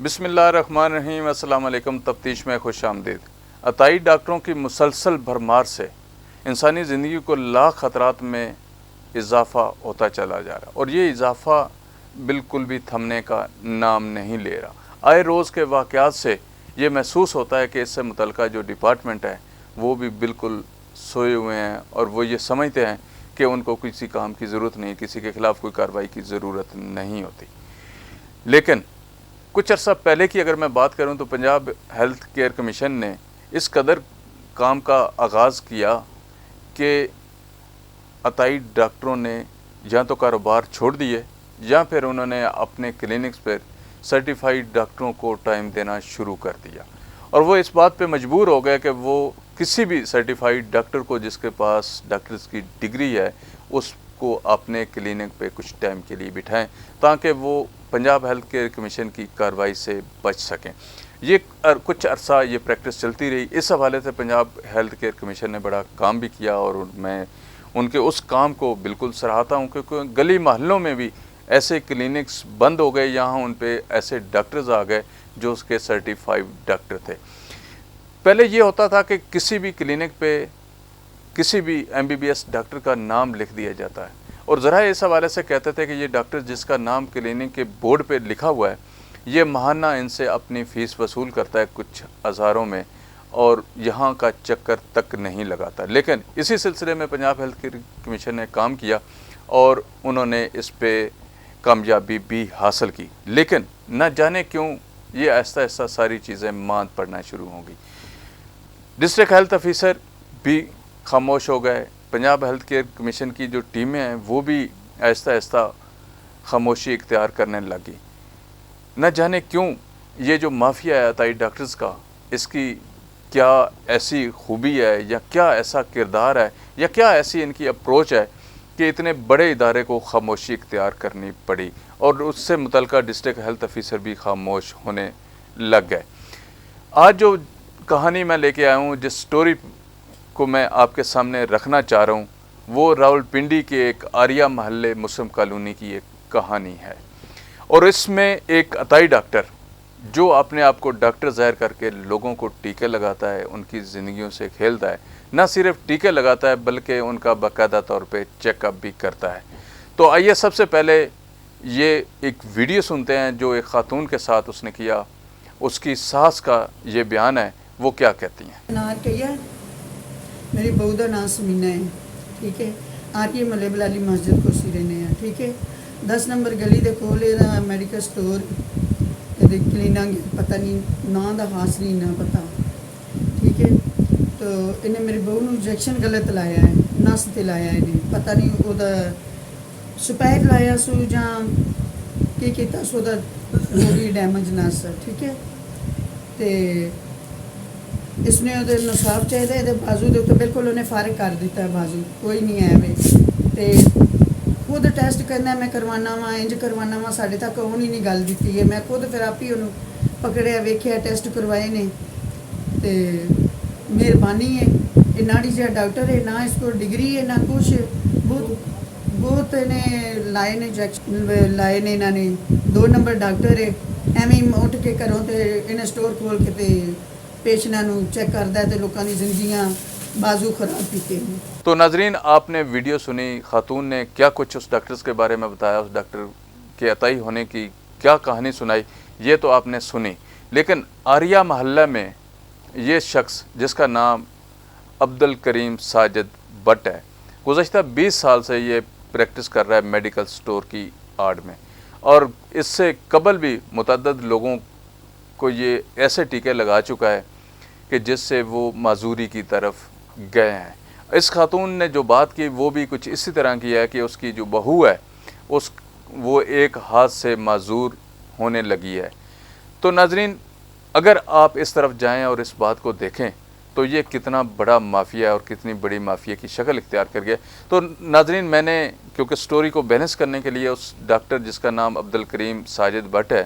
بسم اللہ الرحمن الرحیم۔ السلام علیکم۔ تفتیش میں خوش آمدید۔ عطائی ڈاکٹروں کی مسلسل بھرمار سے انسانی زندگی کو لاکھ خطرات میں اضافہ ہوتا چلا جا رہا، اور یہ اضافہ بالکل بھی تھمنے کا نام نہیں لے رہا۔ آئے روز کے واقعات سے یہ محسوس ہوتا ہے کہ اس سے متعلقہ جو ڈپارٹمنٹ ہے وہ بھی بالکل سوئے ہوئے ہیں، اور وہ یہ سمجھتے ہیں کہ ان کو کسی کام کی ضرورت نہیں، کسی کے خلاف کوئی کارروائی کی ضرورت نہیں ہوتی۔ لیکن کچھ عرصہ پہلے کی اگر میں بات کروں تو پنجاب ہیلتھ کیئر کمیشن نے اس قدر کام کا آغاز کیا کہ عطائی ڈاکٹروں نے یا تو کاروبار چھوڑ دیے یا پھر انہوں نے اپنے کلینکس پر سرٹیفائیڈ ڈاکٹروں کو ٹائم دینا شروع کر دیا، اور وہ اس بات پہ مجبور ہو گئے کہ وہ کسی بھی سرٹیفائیڈ ڈاکٹر کو جس کے پاس ڈاکٹرز کی ڈگری ہے اس کو اپنے کلینک پہ کچھ ٹائم کے لیے بٹھائیں تاکہ وہ پنجاب ہیلتھ کیئر کمیشن کی کارروائی سے بچ سکیں۔ یہ کچھ عرصہ یہ پریکٹس چلتی رہی۔ اس حوالے سے پنجاب ہیلتھ کیئر کمیشن نے بڑا کام بھی کیا، اور میں ان کے اس کام کو بالکل سراہتا ہوں، کیونکہ گلی محلوں میں بھی ایسے کلینکس بند ہو گئے، یہاں ان پہ ایسے ڈاکٹرز آ گئے جو اس کے سرٹیفائیڈ ڈاکٹر تھے۔ پہلے یہ ہوتا تھا کہ کسی بھی کلینک پہ کسی بھی MBBS ڈاکٹر کا نام لکھ دیا جاتا ہے، اور ذرائع اس حوالے سے کہتے تھے کہ یہ ڈاکٹر جس کا نام کلینک کے بورڈ پہ لکھا ہوا ہے یہ ماہانہ ان سے اپنی فیس وصول کرتا ہے کچھ ہزاروں میں، اور یہاں کا چکر تک نہیں لگاتا۔ لیکن اسی سلسلے میں پنجاب ہیلتھ کیئر کمیشن نے کام کیا اور انہوں نے اس پہ کامیابی بھی حاصل کی، لیکن نہ جانے کیوں یہ آہستہ آہستہ ساری چیزیں ماند پڑنا شروع ہوں گی۔ ڈسٹرکٹ ہیلتھ آفیسر بھی خاموش ہو گئے، پنجاب ہیلتھ کیئر کمیشن کی جو ٹیمیں ہیں وہ بھی آہستہ آہستہ خاموشی اختیار کرنے لگی۔ نہ جانے کیوں یہ جو مافیا ہے عطائی ڈاکٹرز کا، اس کی کیا ایسی خوبی ہے یا کیا ایسا کردار ہے یا کیا ایسی ان کی اپروچ ہے کہ اتنے بڑے ادارے کو خاموشی اختیار کرنی پڑی، اور اس سے متعلقہ ڈسٹرکٹ ہیلتھ آفیسر بھی خاموش ہونے لگ گئے۔ آج جو کہانی میں لے کے آیا ہوں، جس سٹوری کو میں آپ کے سامنے رکھنا چاہ رہا ہوں، وہ راولپنڈی کے ایک آریہ محلے مسلم کالونی کی ایک کہانی ہے، اور اس میں ایک عطائی ڈاکٹر جو اپنے آپ کو ڈاکٹر ظاہر کر کے لوگوں کو ٹیکے لگاتا ہے، ان کی زندگیوں سے کھیلتا ہے، نہ صرف ٹیکے لگاتا ہے بلکہ ان کا باقاعدہ طور پہ چیک اپ بھی کرتا ہے۔ تو آئیے سب سے پہلے یہ ایک ویڈیو سنتے ہیں جو ایک خاتون کے ساتھ اس نے کیا، اس کی ساس کا یہ بیان ہے، وہ کیا کہتی ہیں۔ میری بہو کا نام سمینا ہے، ٹھیک ہے، آریہ محلے بلالی مسجد کو سی رہنے ہیں، ٹھیک ہے، 10 نمبر گلی دے کول یہ میڈیکل سٹور کلینک، پتہ نہیں نام دا خاص نہیں نہ پتہ، ٹھیک ہے۔ تو انہیں میری بہو نو انجیکشن غلط لایا ہے، نس تے لایا ہے، انہیں پتہ نہیں وہ سپیٹ لایا سو جہاں کی کیتا سو دا بوڈی ڈیمیج نس، ٹھیک ہے۔ تے اس نے وہ نصاب چاہیے، یہ بازو دے بالکل انہیں فارغ کر دیتا ہے، بازو کوئی نہیں ہے وے، تے خود ٹیسٹ کرنا میں کروانا وا، انج کروانا وا، ساڈے تک وہ نہیں گل دیتی ہے، میں خود پھر آپ ہی انہوں پکڑیا، ویکھیا، ٹیسٹ کروائے نے، تے مہربانی ہے، یہ ناڑی جہاں ڈاکٹر ہے، نہ اس کو ڈگری ہے نہ کچھ، بہت انہیں لائے نے انجیکشن لائے نے، انہوں نے 2 نمبر ڈاکٹر ہے، ایویں اٹھ کے گھروں تے انہیں سٹور کھول کے تے پیشنٹاں نو چیک کردا ہے تے لوکاں دی زندگیاں بازو خراب کیتے ہیں۔ تو ناظرین، آپ نے ویڈیو سنی، خاتون نے کیا کچھ اس ڈاکٹرز کے بارے میں بتایا، اس ڈاکٹر کے عطائی ہونے کی کیا کہانی سنائی، یہ تو آپ نے سنی۔ لیکن آریہ محلہ میں یہ شخص جس کا نام عبدالکریم ساجد بٹ ہے، گزشتہ 20 سال سے یہ پریکٹس کر رہا ہے میڈیکل سٹور کی آڑ میں، اور اس سے قبل بھی متعدد لوگوں کو یہ ایسے ٹیکے لگا چکا ہے کہ جس سے وہ معذوری کی طرف گئے ہیں۔ اس خاتون نے جو بات کی وہ بھی کچھ اسی طرح کی ہے کہ اس کی جو بہو ہے وہ ایک ہاتھ سے معذور ہونے لگی ہے۔ تو ناظرین، اگر آپ اس طرف جائیں اور اس بات کو دیکھیں تو یہ کتنا بڑا مافیا ہے اور کتنی بڑی مافیا کی شکل اختیار کر گیا۔ تو ناظرین، میں نے کیونکہ سٹوری کو بیلنس کرنے کے لیے اس ڈاکٹر جس کا نام عبدالکریم ساجد بٹ ہے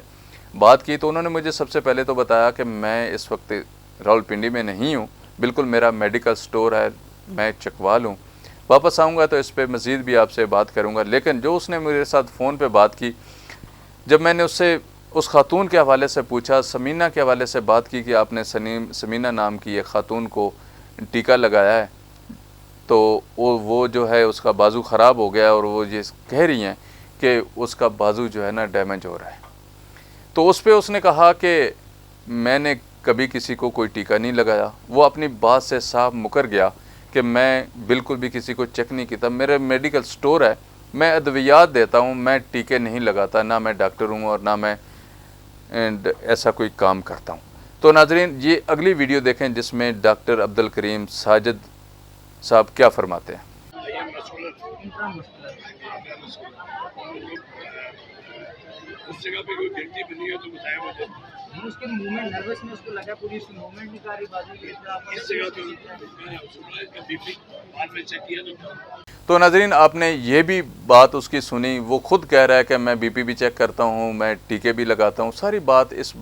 بات کی، تو انہوں نے مجھے سب سے پہلے تو بتایا کہ میں اس وقت راولپنڈی میں نہیں ہوں، بالکل میرا میڈیکل سٹور ہے، میں چکوال ہوں، واپس آؤں گا تو اس پہ مزید بھی آپ سے بات کروں گا۔ لیکن جو اس نے میرے ساتھ فون پہ بات کی، جب میں نے اس سے اس خاتون کے حوالے سے پوچھا، سمینہ کے حوالے سے بات کی کہ آپ نے سمینہ نام کی ایک خاتون کو ٹیکہ لگایا ہے، تو وہ جو ہے اس کا بازو خراب ہو گیا، اور وہ یہ کہہ رہی ہیں کہ اس کا بازو جو ہے نا ڈیمیج ہو رہا ہے۔ تو اس پہ اس نے کہا کہ میں نے کبھی کسی کو کوئی ٹیکہ نہیں لگایا۔ وہ اپنی بات سے صاف مکر گیا کہ میں بالکل بھی کسی کو چیک نہیں کیتا، میرے میڈیکل سٹور ہے، میں ادویات دیتا ہوں، میں ٹیکے نہیں لگاتا، نہ میں ڈاکٹر ہوں اور نہ میں ایسا کوئی کام کرتا ہوں۔ تو ناظرین یہ اگلی ویڈیو دیکھیں جس میں ڈاکٹر عبدالکریم ساجد صاحب کیا فرماتے ہیں۔ اس جگہ پہ کوئی گھنٹی بنی ہے تو بتائیں مجھے۔ اس کے موومنٹ نروس میں اس کو لگا پوری اس موومنٹ نہیں کر رہی بازو اس جگہ تو بی پی بعد میں چیک کیا تو ناظرین آپ نے یہ بھی بات اس کی سنی، وہ خود کہہ رہا ہے کہ میں بی پی بھی چیک کرتا ہوں، میں ٹیکے بھی لگاتا ہوں، ساری بات اس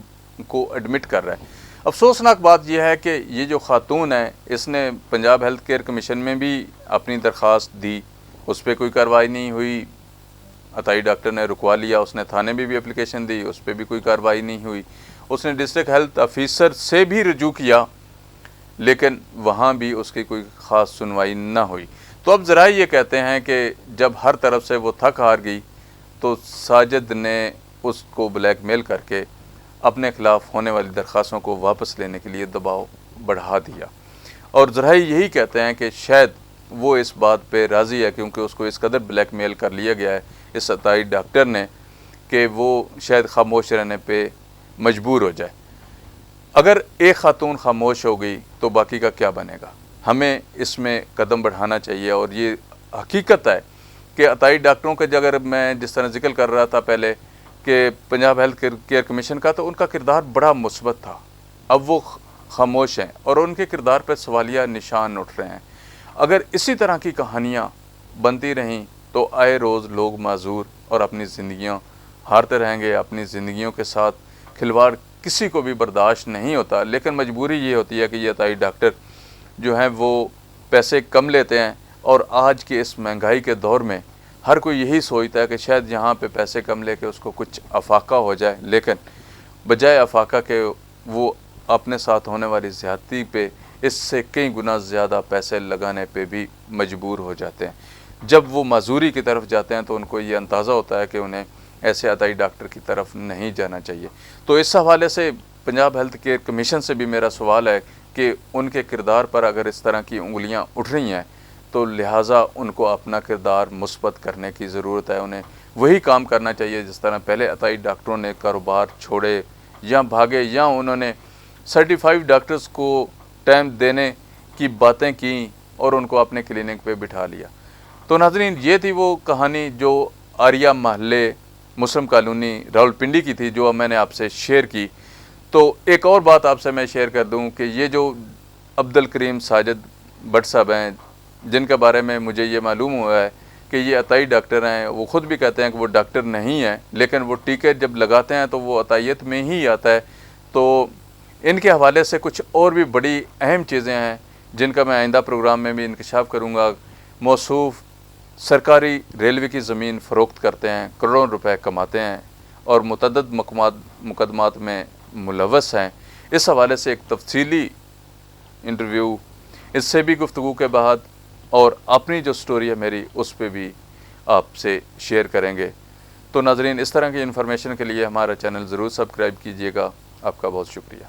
کو ایڈمٹ کر رہا ہے۔ افسوسناک بات یہ ہے کہ یہ جو خاتون ہے اس نے پنجاب ہیلتھ کیئر کمیشن میں بھی اپنی درخواست دی، اس پہ کوئی کارروائی نہیں ہوئی، عطائی ڈاکٹر نے رکوا لیا، اس نے تھانے میں بھی اپلیکیشن دی، اس پہ بھی کوئی کارروائی نہیں ہوئی، اس نے ڈسٹرکٹ ہیلتھ آفیسر سے بھی رجوع کیا لیکن وہاں بھی اس کی کوئی خاص سنوائی نہ ہوئی۔ تو اب ذرائع یہ کہتے ہیں کہ جب ہر طرف سے وہ تھک ہار گئی تو ساجد نے اس کو بلیک میل کر کے اپنے خلاف ہونے والی درخواستوں کو واپس لینے کے لیے دباؤ بڑھا دیا، اور ذرائع یہی کہتے ہیں کہ شاید وہ اس بات پہ راضی ہے کیونکہ اس کو اس قدر بلیک میل کر لیا گیا ہے اس عطائی ڈاکٹر نے کہ وہ شاید خاموش رہنے پہ مجبور ہو جائے۔ اگر ایک خاتون خاموش ہو گئی تو باقی کا کیا بنے گا؟ ہمیں اس میں قدم بڑھانا چاہیے، اور یہ حقیقت ہے کہ عطائی ڈاکٹروں کے اگر میں جس طرح ذکر کر رہا تھا پہلے کہ پنجاب ہیلتھ کیئر کمیشن کا، تو ان کا کردار بڑا مثبت تھا، اب وہ خاموش ہیں اور ان کے کردار پہ سوالیہ نشان اٹھ رہے ہیں۔ اگر اسی طرح کی کہانیاں بنتی رہیں تو آئے روز لوگ معذور اور اپنی زندگیاں ہارتے رہیں گے، اپنی زندگیوں کے ساتھ کھلواڑ کسی کو بھی برداشت نہیں ہوتا، لیکن مجبوری یہ ہوتی ہے کہ یہ عطائی ڈاکٹر جو ہیں وہ پیسے کم لیتے ہیں، اور آج کے اس مہنگائی کے دور میں ہر کوئی یہی سوچتا ہے کہ شاید یہاں پہ پیسے کم لے کے اس کو کچھ افاقہ ہو جائے، لیکن بجائے افاقہ کے وہ اپنے ساتھ ہونے والی زیادتی پہ اس سے کئی گنا زیادہ پیسے لگانے پہ بھی مجبور ہو جاتے ہیں۔ جب وہ معذوری کی طرف جاتے ہیں تو ان کو یہ اندازہ ہوتا ہے کہ انہیں ایسے عطائی ڈاکٹر کی طرف نہیں جانا چاہیے۔ تو اس حوالے سے پنجاب ہیلتھ کیئر کمیشن سے بھی میرا سوال ہے کہ ان کے کردار پر اگر اس طرح کی انگلیاں اٹھ رہی ہیں تو لہٰذا ان کو اپنا کردار مثبت کرنے کی ضرورت ہے، انہیں وہی کام کرنا چاہیے جس طرح پہلے عطائی ڈاکٹروں نے کاروبار چھوڑے یا بھاگے، یا انہوں نے سرٹیفائیڈ ڈاکٹرز کو ٹائم دینے کی باتیں کیں اور ان کو اپنے کلینک پہ بٹھا لیا۔ تو ناظرین یہ تھی وہ کہانی جو آریہ محلے مسلم کالونی راولپنڈی کی تھی، جو میں نے آپ سے شیئر کی۔ تو ایک اور بات آپ سے میں شیئر کر دوں کہ یہ جو عبدالکریم ساجد بٹ صاحب ہیں جن کے بارے میں مجھے یہ معلوم ہوا ہے کہ یہ عطائی ڈاکٹر ہیں، وہ خود بھی کہتے ہیں کہ وہ ڈاکٹر نہیں ہیں، لیکن وہ ٹیکے جب لگاتے ہیں تو وہ عطائیت میں ہی آتا ہے۔ تو ان کے حوالے سے کچھ اور بھی بڑی اہم چیزیں ہیں جن کا میں آئندہ پروگرام میں بھی انکشاف کروں گا۔ موصوف سرکاری ریلوے کی زمین فروخت کرتے ہیں، کروڑوں روپے کماتے ہیں اور متعدد مقدمات میں ملوث ہیں۔ اس حوالے سے ایک تفصیلی انٹرویو، اس سے بھی گفتگو کے بعد، اور اپنی جو سٹوری ہے میری اس پہ بھی آپ سے شیئر کریں گے۔ تو ناظرین اس طرح کی انفارمیشن کے لیے ہمارا چینل ضرور سبسکرائب کیجیے گا۔ آپ کا بہت شکریہ۔